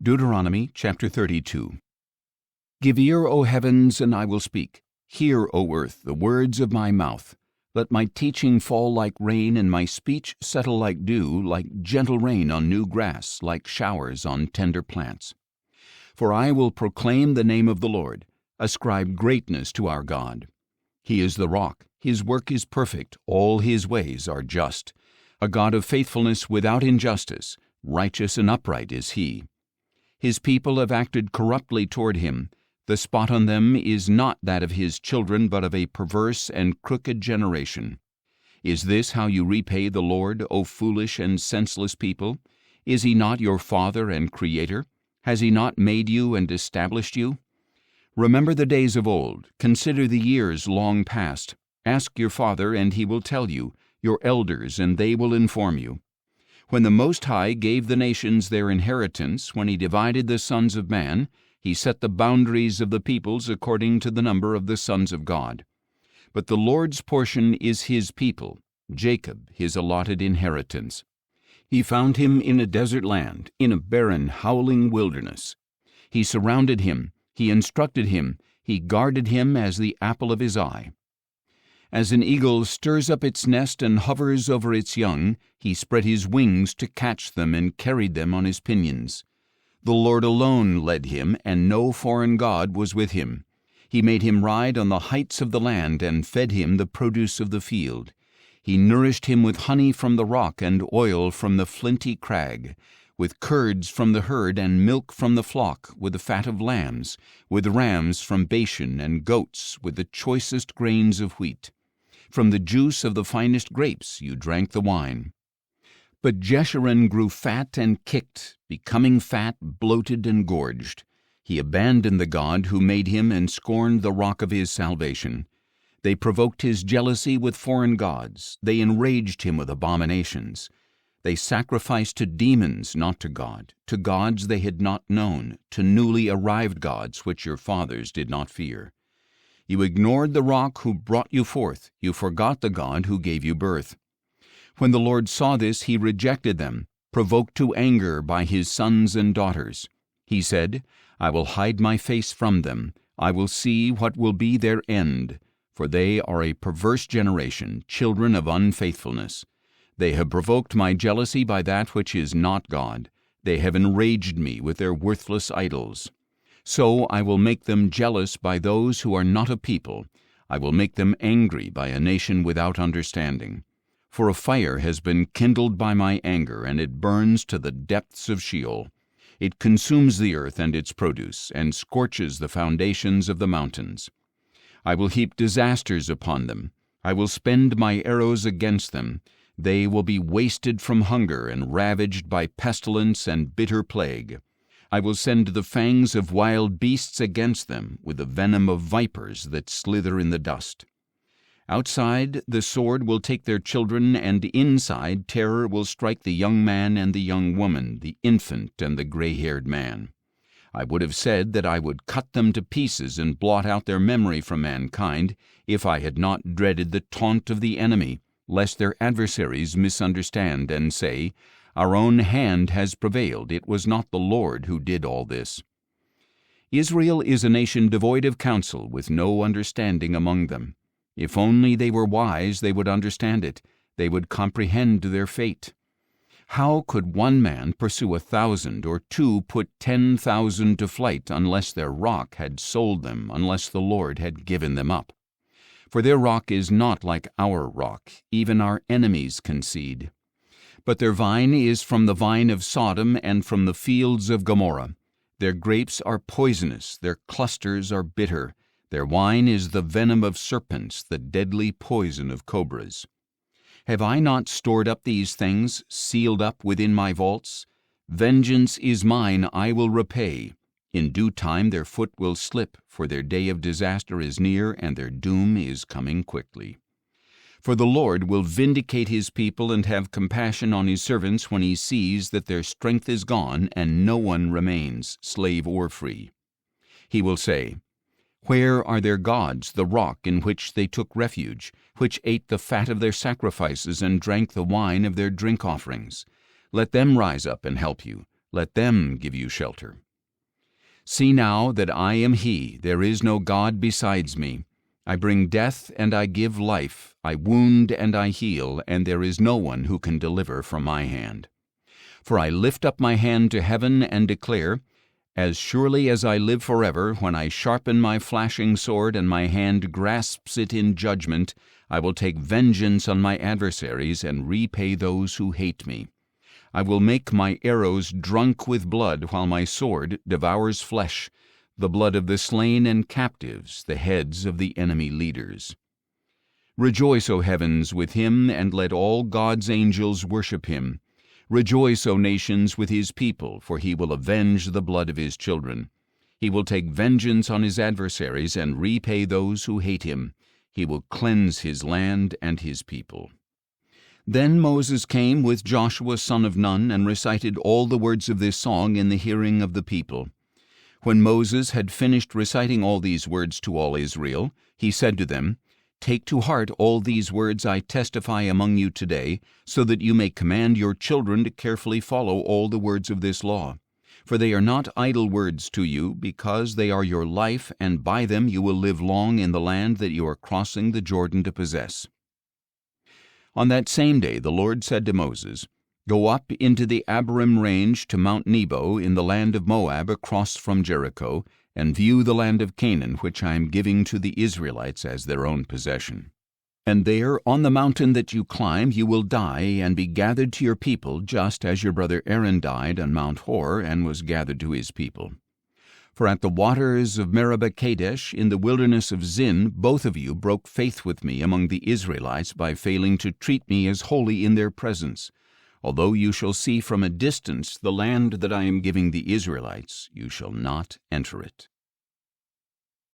Deuteronomy chapter 32. Give ear, O heavens, and I will speak. Hear, O earth, the words of my mouth. Let my teaching fall like rain, and my speech settle like dew, like gentle rain on new grass, like showers on tender plants. For I will proclaim the name of the Lord, ascribe greatness to our God. He is the rock, his work is perfect, all his ways are just. A God of faithfulness without injustice, righteous and upright is he. His people have acted corruptly toward him. The spot on them is not that of his children, but of a perverse and crooked generation. Is this how you repay the Lord, O foolish and senseless people? Is he not your Father and Creator? Has he not made you and established you? Remember the days of old, consider the years long past. Ask your father, and he will tell you, your elders, and they will inform you. When the Most High gave the nations their inheritance, when he divided the sons of man, he set the boundaries of the peoples according to the number of the sons of God. But the Lord's portion is his people, Jacob his allotted inheritance. He found him in a desert land, in a barren, howling wilderness. He surrounded him, he instructed him, he guarded him as the apple of his eye. As an eagle stirs up its nest and hovers over its young, he spread his wings to catch them and carried them on his pinions. The Lord alone led him, and no foreign god was with him. He made him ride on the heights of the land and fed him the produce of the field. He nourished him with honey from the rock and oil from the flinty crag, with curds from the herd and milk from the flock, with the fat of lambs, with rams from Bashan and goats, with the choicest grains of wheat. From the juice of the finest grapes you drank the wine. But Jeshurun grew fat and kicked, becoming fat, bloated, and gorged. He abandoned the God who made him and scorned the rock of his salvation. They provoked his jealousy with foreign gods. They enraged him with abominations. They sacrificed to demons, not to God, to gods they had not known, to newly arrived gods which your fathers did not fear. You ignored the rock who brought you forth. You forgot the God who gave you birth. When the Lord saw this, he rejected them, provoked to anger by his sons and daughters. He said, I will hide my face from them. I will see what will be their end. For they are a perverse generation, children of unfaithfulness. They have provoked my jealousy by that which is not God. They have enraged me with their worthless idols. So I will make them jealous by those who are not a people. I will make them angry by a nation without understanding. For a fire has been kindled by my anger, and it burns to the depths of Sheol. It consumes the earth and its produce, and scorches the foundations of the mountains. I will heap disasters upon them. I will spend my arrows against them. They will be wasted from hunger and ravaged by pestilence and bitter plague. I will send the fangs of wild beasts against them, with the venom of vipers that slither in the dust. Outside the sword will take their children, and inside terror will strike the young man and the young woman, the infant and the gray-haired man. I would have said that I would cut them to pieces and blot out their memory from mankind, if I had not dreaded the taunt of the enemy, lest their adversaries misunderstand and say, Our own hand has prevailed. It was not the Lord who did all this. Israel is a nation devoid of counsel, with no understanding among them. If only they were wise, they would understand it. They would comprehend their fate. How could one man pursue 1,000, or two put 10,000 to flight, unless their rock had sold them, unless the Lord had given them up? For their rock is not like our rock, even our enemies concede. But their vine is from the vine of Sodom and from the fields of Gomorrah. Their grapes are poisonous, their clusters are bitter. Their wine is the venom of serpents, the deadly poison of cobras. Have I not stored up these things, sealed up within my vaults? Vengeance is mine, I will repay. In due time their foot will slip, for their day of disaster is near, and their doom is coming quickly. For the Lord will vindicate his people and have compassion on his servants when he sees that their strength is gone and no one remains, slave or free. He will say, Where are their gods, the rock in which they took refuge, which ate the fat of their sacrifices and drank the wine of their drink offerings? Let them rise up and help you. let them give you shelter. See now that I am He, there is no God besides me. I bring death and I give life, I wound and I heal, and there is no one who can deliver from my hand. For I lift up my hand to heaven and declare, as surely as I live forever, when I sharpen my flashing sword and my hand grasps it in judgment, I will take vengeance on my adversaries and repay those who hate me. I will make my arrows drunk with blood, while my sword devours flesh, the blood of the slain and captives, the heads of the enemy leaders. Rejoice, O heavens, with him, and let all God's angels worship him. Rejoice, O nations, with his people, for he will avenge the blood of his children. He will take vengeance on his adversaries and repay those who hate him. He will cleanse his land and his people. Then Moses came with Joshua son of Nun and recited all the words of this song in the hearing of the people. When Moses had finished reciting all these words to all Israel, he said to them, Take to heart all these words I testify among you today, so that you may command your children to carefully follow all the words of this law. For they are not idle words to you, because they are your life, and by them you will live long in the land that you are crossing the Jordan to possess. On that same day the Lord said to Moses, Go up into the Abarim range to Mount Nebo in the land of Moab across from Jericho, and view the land of Canaan, which I am giving to the Israelites as their own possession. And there, on the mountain that you climb, you will die and be gathered to your people, just as your brother Aaron died on Mount Hor and was gathered to his people. For at the waters of Meribah Kadesh, in the wilderness of Zin, both of you broke faith with me among the Israelites by failing to treat me as holy in their presence. Although you shall see from a distance the land that I am giving the Israelites, you shall not enter it.